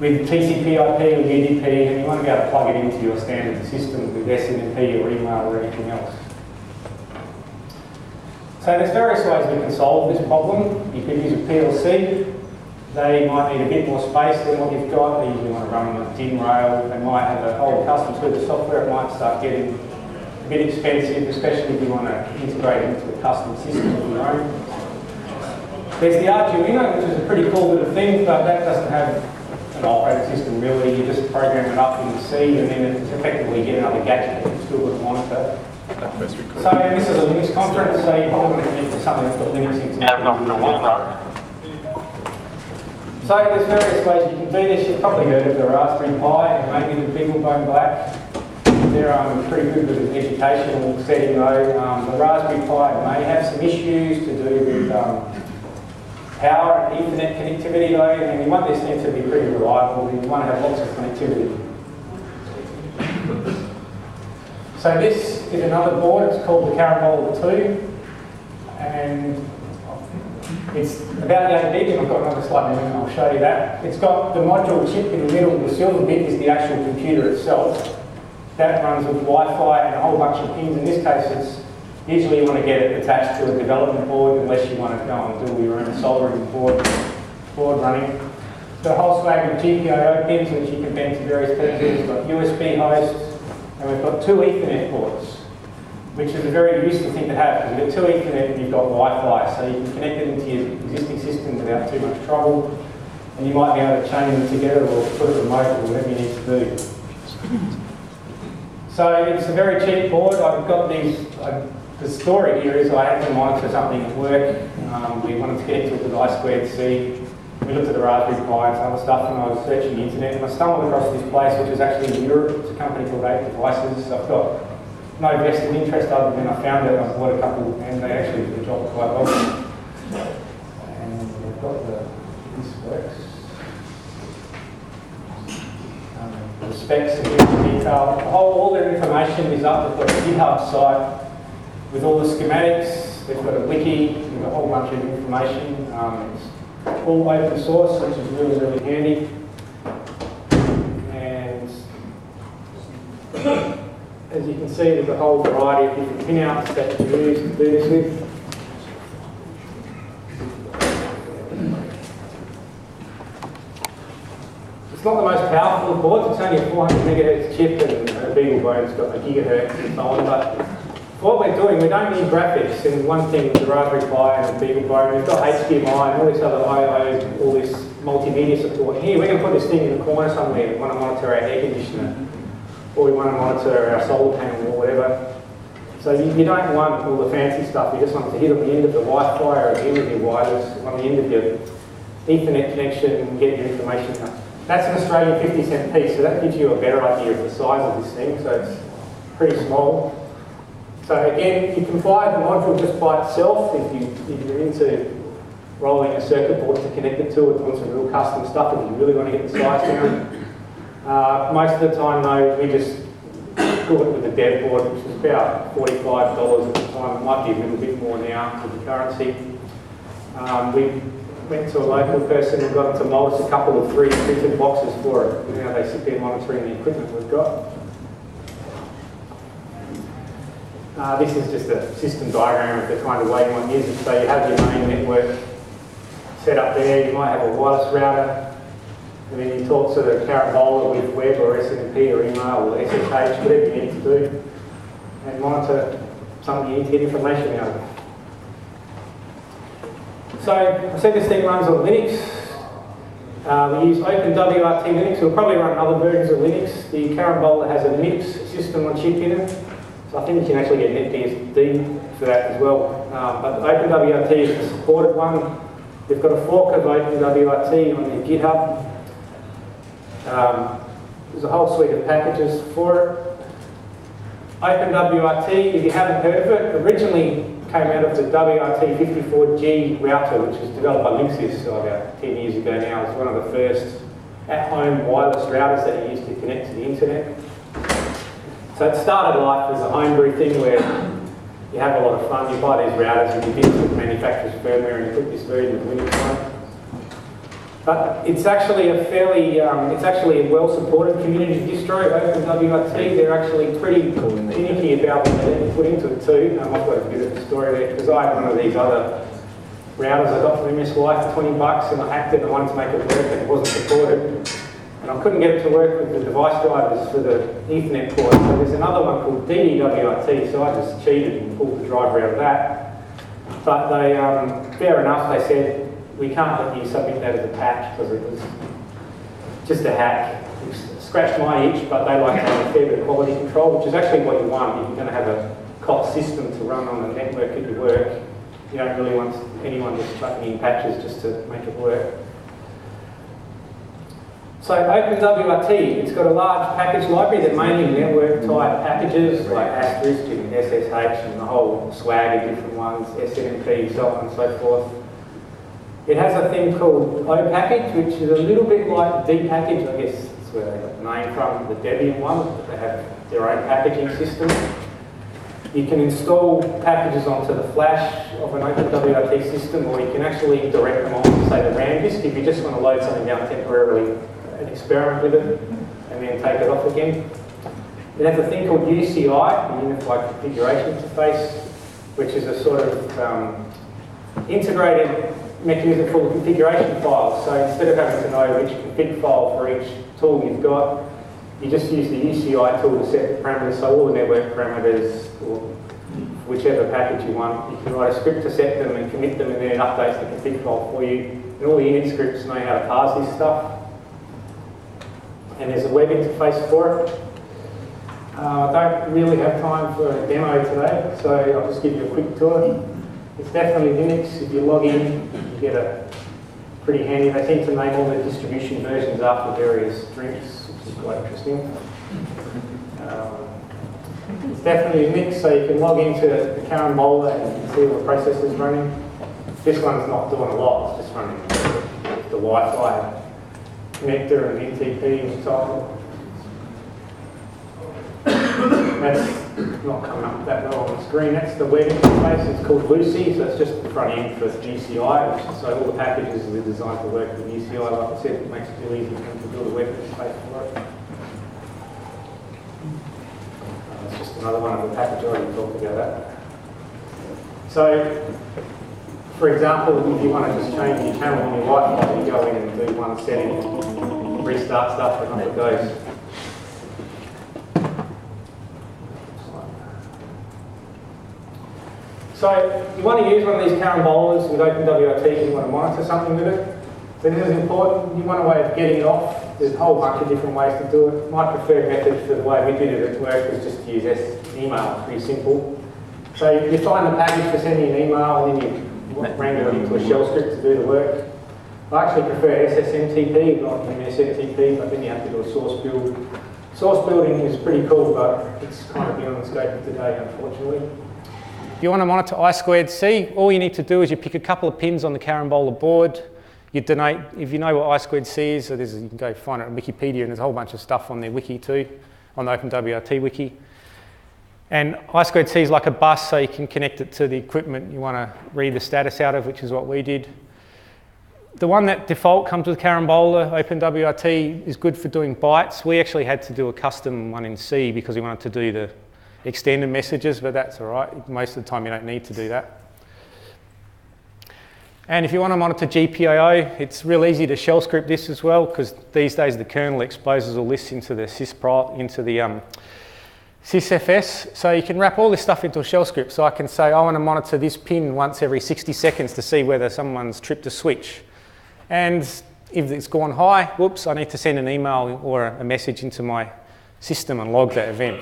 with TCP/IP or UDP, and you want to be able to plug it into your standard system with SNMP or email or anything else. So there's various ways we can solve this problem. You could use a PLC. They might need a bit more space than what you've got. They usually want to run on a DIN rail. They might have a whole custom suite of software. It might start getting a bit expensive, especially if you want to integrate it into a custom system of your own. There's the Arduino, which is a pretty cool little thing, but that doesn't have an operating system really. You just program it up in the C, and then it's effectively get another gadget that you still got to monitor. So this is a Linux conference, so you probably want to connect to something that's got Linux into it. So there's various ways you can do this. You've probably heard of the Raspberry Pi and maybe the BeagleBone Black. They're pretty good with an educational setting though. The Raspberry Pi may have some issues to do with power and Ethernet connectivity though, and you want this thing to be pretty reliable, and you want to have lots of connectivity. So this is another board. It's called the Carambola 2, and it's about that big, and I've got another slide in a minute, I'll show you that. It's got the module chip in the middle. The silver bit is the actual computer itself. That runs with Wi-Fi and a whole bunch of pins. In this case, it's usually you want to get it attached to a development board unless you want to go and do your own soldering board running. The whole swag of GPIO pins, which you can bend to various pins. We've got USB hosts, and we've got 2 Ethernet ports, which is a very useful thing to have, because you've got 2 Ethernet and you've got Wi-Fi, so you can connect it into your existing system without too much trouble, and you might be able to chain them together or put it remote or whatever you need to do. So it's a very cheap board. I've got these, the story here is I had to monitor something at work. We wanted to get to the I2C. We looked at the Raspberry Pi and some other stuff, and I was searching the internet, and I stumbled across this place, which is actually in Europe. It's a company called 8 Devices. So I've got no vested interest other than I found it. I bought a couple, and they actually did the job quite well. And we've got this works. The specs are in detail. All their information is up. They've got a GitHub site with all the schematics. They've got a wiki with a whole bunch of information. It's all open source, which is really, really handy. And as you can see, there's a whole variety of different pinouts that you use to do this with. It's not the most powerful of boards. It's only a 400 megahertz chip, and a BeagleBone's got a gigahertz and so on. But for what we're doing, we don't need graphics. And one thing with the Raspberry Pi and the BeagleBone, we've got HDMI and all this other I/O, all this multimedia support. Here, we're going to put this thing in the corner somewhere. We want to monitor our air conditioner, or we want to monitor our solar panel or whatever. So you don't want all the fancy stuff. You just want to hit on the end of the Wi-Fi or at the end of your wireless, on the end of your Ethernet connection, and get your information out. That's an Australian 50-cent piece, so that gives you a better idea of the size of this thing. So it's pretty small. So again, you can buy the module just by itself if you're into rolling a circuit board to connect it to it, want some real custom stuff, if you really want to get the size down. Most of the time though, we just do it with a dev board, which is about $45 at the time. It might be a little bit more now with the currency. We went to a local person and got them to mould us a couple of 3 printed boxes for it. And now they sit there monitoring the equipment we've got. This is just a system diagram of the kind of way you want to use it. So you have your main network set up there. You might have a wireless router, and then you talk to the Carambola with web or SNMP or email or SSH, whatever you need to do, and monitor something you need to get information out of. So I said this thing runs on Linux. We use OpenWRT Linux. We'll probably run other versions of Linux. The Carambola has a MIPS system on chip in it. So I think you can actually get NetBSD for that as well. But OpenWRT is the supported one. We've got a fork of OpenWRT on the GitHub. There's a whole suite of packages for it. OpenWRT, if you haven't heard of it, originally came out of the WRT54G router, which was developed by Linksys about 10 years ago now. It's one of the first at-home wireless routers that you use to connect to the internet. So it started life as a homebrew thing where you have a lot of fun. You buy these routers and you get the manufacturer's firmware and you put this version of Linux But it's actually a fairly, it's actually a well-supported community distro, OpenWRT. They're actually pretty finicky about what they put into it too. I've got a bit of a story there, because I had one of these other routers I got from MSY for 20 bucks, and I hacked it and I wanted to make it work, and it wasn't supported. And I couldn't get it to work with the device drivers for the Ethernet port. So there's another one called DDWRT, so I just cheated and pulled the driver out of that. But they, fair enough, they said, we can't let you submit that as a patch because it was just a hack. It scratched my itch, but they like to have a fair bit of quality control, which is actually what you want. If you're going to have a COT system to run on the network at your work, you don't really want anyone just chucking in patches just to make it work. So OpenWRT, it's got a large package library that mainly network type packages like asterisk and SSH and the whole swag of different ones, SNMP, so on and so forth. It has a thing called O-package, which is a little bit like D-package. I guess that's where they got the name from, the Debian one, but they have their own packaging system. You can install packages onto the flash of an OpenWRT system, or you can actually direct them onto, say, the RAM disk if you just want to load something down temporarily and experiment with it, and then take it off again. It has a thing called UCI, the Unified Configuration Interface, which is a sort of integrated mechanism for the configuration files. So instead of having to know which config file for each tool you've got, you just use the UCI tool to set the parameters, so all the network parameters, or whichever package you want. You can write a script to set them and commit them, and then it updates the config file for you. And all the init scripts know how to parse this stuff. And there's a web interface for it. I don't really have time for a demo today, so I'll just give you a quick tour. It's definitely Linux. If you log in, you get a pretty handy. They tend to name all the distribution versions after various drinks, which is quite interesting. It's definitely Linux, so you can log into the Carambola and you can see all the processes running. This one's not doing a lot, it's just running the Wi-Fi connector and NTP and so on. That's not coming up that well on the screen. That's the web interface. It's called Lucy, so it's just the front end for UCI. So all the packages are designed to work with UCI. Like I said, it makes it really easy to build a web interface for it. It's just another one of the packages. I already talked about that. So, for example, if you want to just change your channel on your Wi-Fi, you go in and do one setting, restart stuff, and off it goes. So you want to use one of these carambolas with OpenWRT, you want to monitor something with it. So this is important. You want a way of getting it off. There's a whole bunch of different ways to do it. My preferred method for the way we did it at work was just to use email. It's pretty simple. So you find the package for sending an email, and then you wrangle it into a shell script to do the work. I actually prefer SSMTP, not SMTP, but then you have to do a source build. Source building is pretty cool, but it's kind of beyond the scope of today, unfortunately. If you want to monitor I2C, all you need to do is you pick a couple of pins on the Carambola board. You donate, if you know what I2C is, so you can go find it on Wikipedia, and there's a whole bunch of stuff on their wiki too, on the OpenWRT wiki. And I2C is like a bus, so you can connect it to the equipment you want to read the status out of, which is what we did. The one that default comes with Carambola, OpenWRT, is good for doing bytes. We actually had to do a custom one in C because we wanted to do the extended messages, but that's all right. Most of the time you don't need to do that. And if you want to monitor GPIO, it's real easy to shell script this as well, because these days the kernel exposes all this into the sysfs. So you can wrap all this stuff into a shell script. So I can say, I want to monitor this pin once every 60 seconds to see whether someone's tripped a switch. And if it's gone high, whoops, I need to send an email or a message into my system and log that event.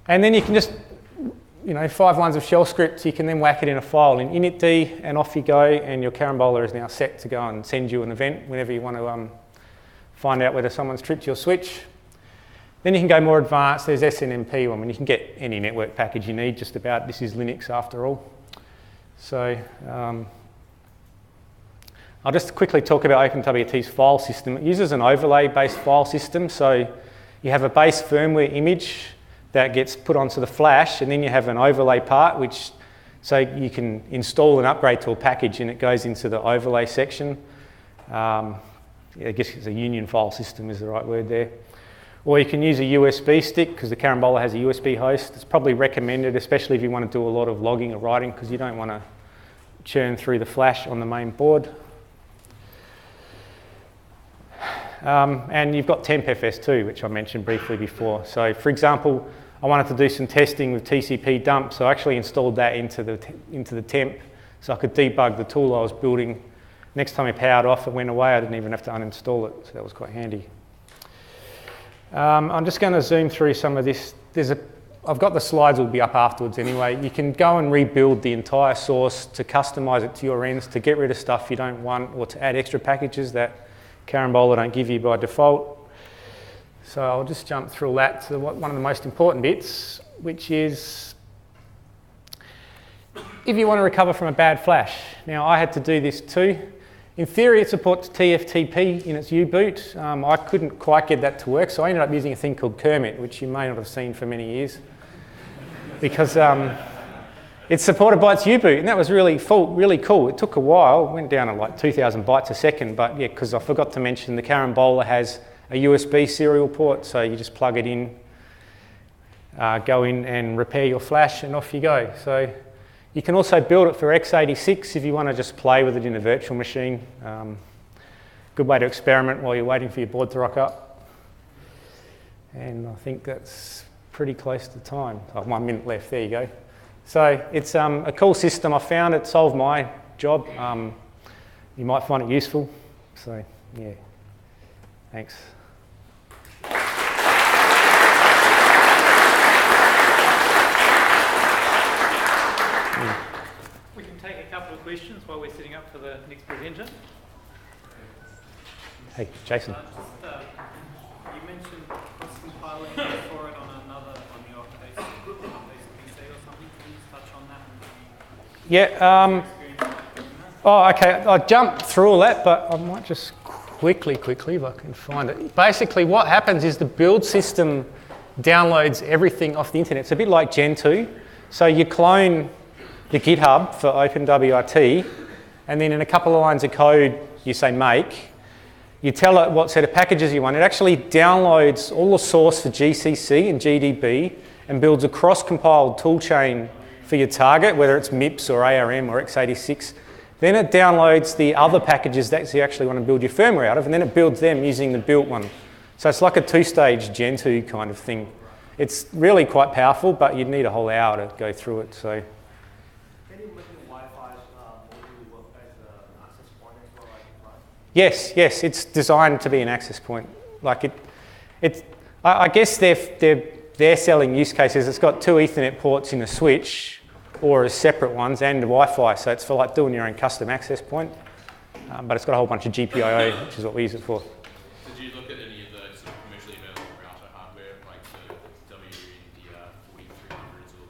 And then you can just, 5 lines of shell scripts, you can then whack it in a file in initd, and off you go, and your Carambola is now set to go and send you an event whenever you want to find out whether someone's tripped your switch. Then you can go more advanced. There's SNMP one, and you can get any network package you need just about. This is Linux after all. So I'll just quickly talk about OpenWRT's file system. It uses an overlay-based file system. So you have a base firmware image that gets put onto the flash, and then you have an overlay part, so you can install and upgrade to a package, and it goes into the overlay section. I guess it's a union file system is the right word there. Or you can use a USB stick, because the Carambola has a USB host. It's probably recommended, especially if you want to do a lot of logging or writing, because you don't want to churn through the flash on the main board. And you've got tempfs too, which I mentioned briefly before. So for example, I wanted to do some testing with TCP dump, so I actually installed that into the temp, so I could debug the tool I was building. Next time I powered off, it went away. I didn't even have to uninstall it, so that was quite handy. I'm just going to zoom through some of this. I've got the slides will be up afterwards anyway. You can go and rebuild the entire source to customize it to your ends, to get rid of stuff you don't want, or to add extra packages that Carambola don't give you by default. So I'll just jump through that to one of the most important bits, which is if you want to recover from a bad flash. Now I had to do this too. In theory, it supports TFTP in its U-boot. I couldn't quite get that to work, so I ended up using a thing called Kermit, which you may not have seen for many years, because it's supported by its U-boot, and that was really cool. It took a while, it went down to like 2,000 bytes a second, but yeah, because I forgot to mention the Carambola has a USB serial port, so you just plug it in, go in and repair your flash, and off you go. So you can also build it for x86 if you want to just play with it in a virtual machine. Good way to experiment while you're waiting for your board to rock up. And I think that's pretty close to time. Oh, 1 minute left, there you go. So it's a cool system. I found it solved my job. You might find it useful. So yeah, thanks. We can take a couple of questions while we're setting up for the next presenter. Hey, Jason. You mentioned cross-compiling for it on your PC or something. Can you just touch on that? Yeah. Oh, okay. I jumped through all that, but I might just quickly, if I can find it. Basically, what happens is the build system downloads everything off the internet. It's a bit like Gentoo. So you clone the GitHub for OpenWRT, and then in a couple of lines of code, you say make. You tell it what set of packages you want. It actually downloads all the source for GCC and GDB and builds a cross-compiled toolchain for your target, whether it's MIPS or ARM or x86. Then it downloads the other packages that you actually want to build your firmware out of, and then it builds them using the built one. So it's like a two-stage Gentoo kind of thing. It's really quite powerful, but you'd need a whole hour to go through it. So. Yes, it's designed to be an access point. Like I guess their selling use cases. It's got 2 Ethernet ports in a switch, or as separate ones, and Wi-Fi. So it's for like doing your own custom access point. But it's got a whole bunch of GPIO, which is what we use it for. Did you look at any of the sort of commercially available router hardware, like the W4300s or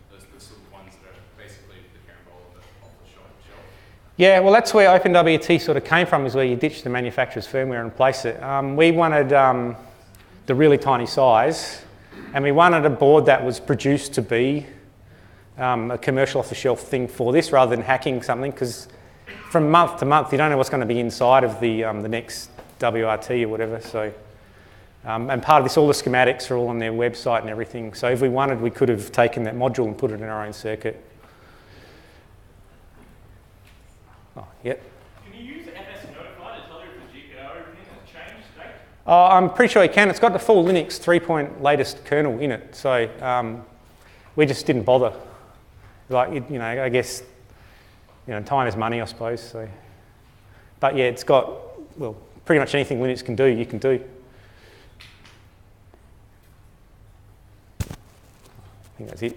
the sort of ones that are basically the Carambola off the shelf? Yeah, well, that's where OpenWRT sort of came from, is where you ditch the manufacturer's firmware and place it. We wanted the really tiny size, and we wanted a board that was produced to be a commercial off-the-shelf thing for this, rather than hacking something, because from month to month, you don't know what's going to be inside of the next WRT or whatever. So, and part of this, all the schematics are all on their website and everything. So if we wanted, we could have taken that module and put it in our own circuit. Oh, yep. Can you use FS Notify to tell you if the GPIO or everything has changed state? I'm pretty sure you can. It's got the full Linux 3-point latest kernel in it. So we just didn't bother. Like, you know, I guess, you know, time is money, I suppose. So, but yeah, it's got, well, pretty much anything Linux can do, you can do. I think that's it.